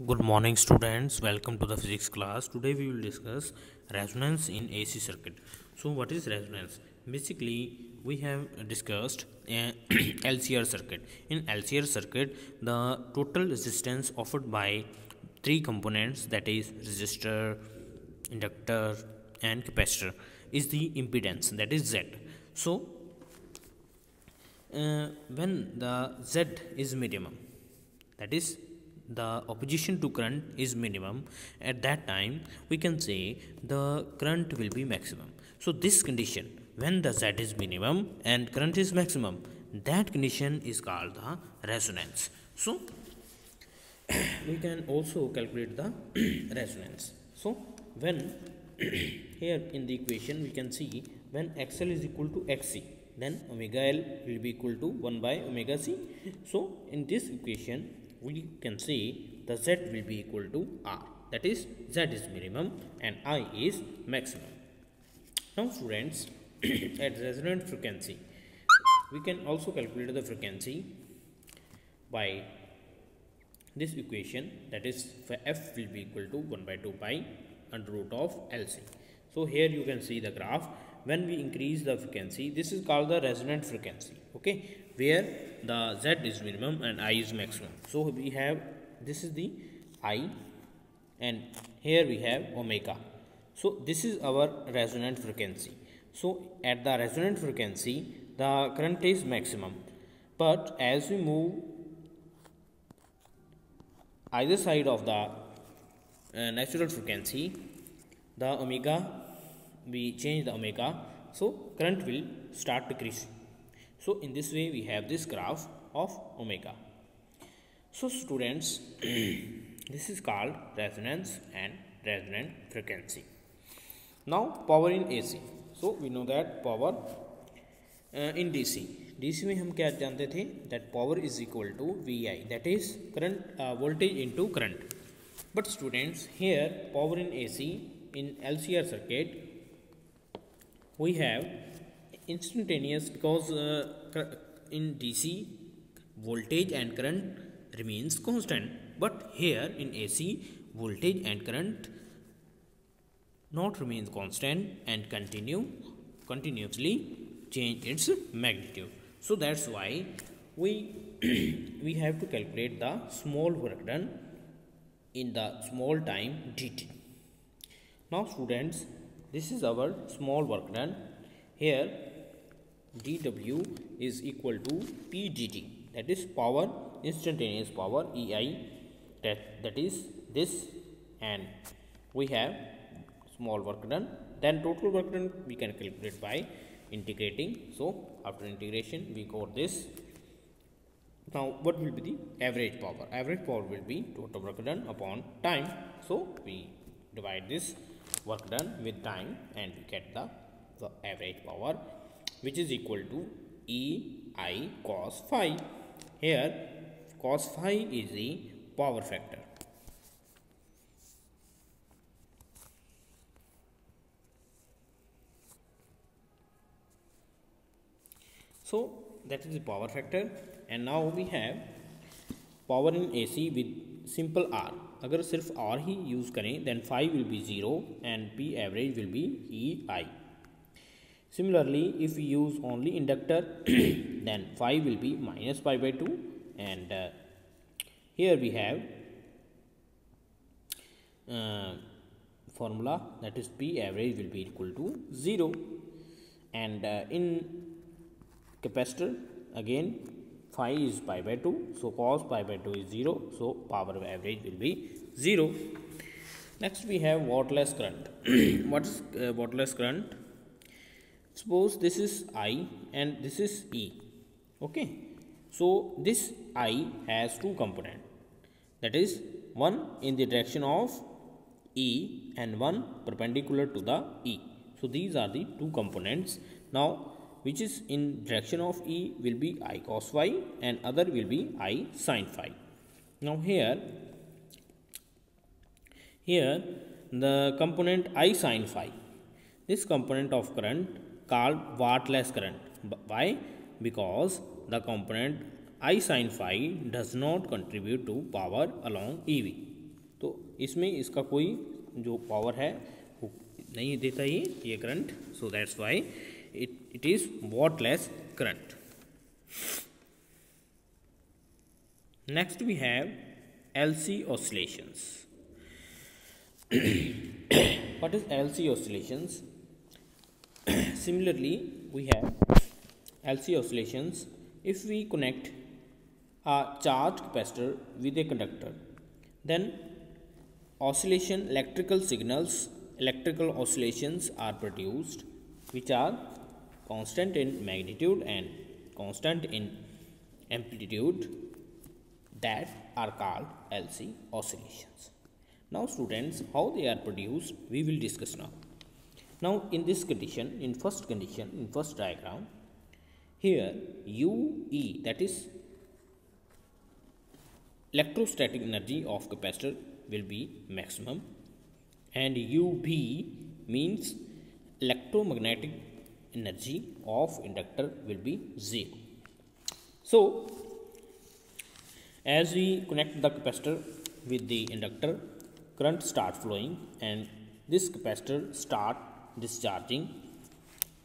Good morning, students. Welcome to the physics class. Today we will discuss resonance in AC circuit. So, what is resonance? Basically, we have discussed LCR circuit. In LCR circuit, the total resistance offered by three components, that is resistor, inductor, and capacitor, is the impedance, that is Z. So, when the Z is minimum, that is the opposition to current is minimum, at that time we can say the current will be maximum. So this condition, when the Z is minimum and current is maximum, that condition is called the resonance. So we can also calculate the resonance. So when here in the equation we can see when XL is equal to XC, then omega L will be equal to 1 by omega C. So in this equation we can say the Z will be equal to R, that is Z is minimum and I is maximum. Now students, at resonant frequency we can also calculate the frequency by this equation, that is F will be equal to 1 by 2 pi under root of LC. So here you can see the graph. When we increase the frequency, this is called the resonant frequency, okay, where the Z is minimum and I is maximum. So we have, this is the I and here we have omega. So this is our resonant frequency. So at the resonant frequency the current is maximum, but as we move either side of the natural frequency, the omega, we change the omega, so current will start decreasing. So in this way we have this graph of omega. So students, this is called resonance and resonant frequency. Now power in AC. So we know that power in DC में हम क्या जानते थे, that power is equal to VI, that is current voltage into current. But students, here power in AC in LCR circuit we have instantaneous, because in DC voltage and current remains constant, but here in AC voltage and current not remains constant and continuously change its magnitude. So that's why we we have to calculate the small work done in the small time dt. Now students, this is our small work done. Here dW is equal to P dt, that is power, instantaneous power, EI, that is this, and we have small work done. Then total work done we can calculate by integrating. So after integration we got this. Now what will be the average power? Average power will be total work done upon time. So we divide this work done with time and we get the average power, which is equal to EI cos phi. Here cos phi is the power factor. So that is the power factor. And now we have power in AC with simple R. अगर सिर्फ R ही use करें then phi will be 0 and P average will be EI. Similarly, if we use only inductor then phi will be minus pi by 2, and here we have formula, that is P average will be equal to 0, and in capacitor again phi is pi by 2, so cos pi by 2 is 0, so power average will be 0. Next we have wattless current. What is wattless current? Suppose this is I and this is E, okay. So this I has two components, that is one in the direction of E and one perpendicular to the E. So these are the two components. Now which is in direction of E will be I cos phi and other will be I sin phi. Now here the component I sin phi, this component of current called wattless current. Why? Because the component I sin phi does not contribute to power along EV. तो इसमें इसका कोई जो power है वो नहीं देता ये current, so that's why it is wattless current. Next we have LC oscillations. What is LC oscillations? Similarly, we have LC oscillations. If we connect a charged capacitor with a conductor, then electrical oscillations are produced, which are constant in magnitude and constant in amplitude, that are called LC oscillations. Now students, how they are produced we will discuss now. Now in this condition, in first diagram, here UE, that is electrostatic energy of capacitor, will be maximum, and UB means electromagnetic energy of inductor will be 0. So as we connect the capacitor with the inductor, current start flowing and this capacitor start discharging.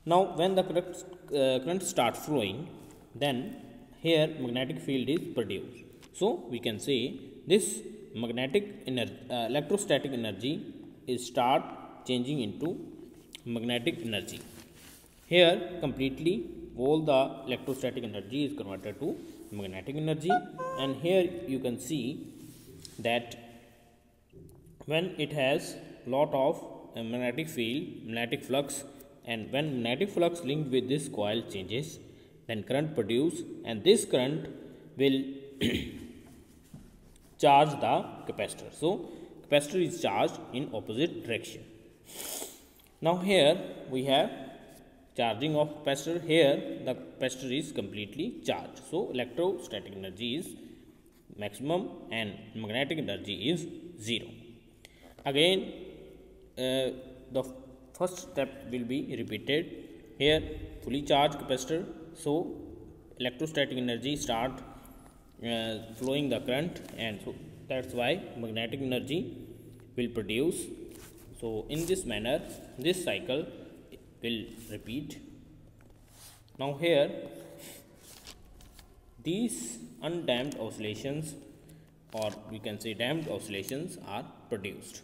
Now when the current start flowing, then here magnetic field is produced. So we can say this electrostatic energy is start changing into magnetic energy. Here completely all the electrostatic energy is converted to magnetic energy, and here you can see that when it has lot of magnetic field, magnetic flux, and when magnetic flux linked with this coil changes, then current produced, and this current will charge the capacitor. So capacitor is charged in opposite direction. Now here we have charging of capacitor. Here the capacitor is completely charged, so electrostatic energy is maximum and magnetic energy is 0. Again the first step will be repeated. Here fully charged capacitor, so electrostatic energy start flowing the current, and so that's why magnetic energy will produce. So in this manner this cycle will repeat. Now here these undamped oscillations, or we can say damped oscillations, are produced.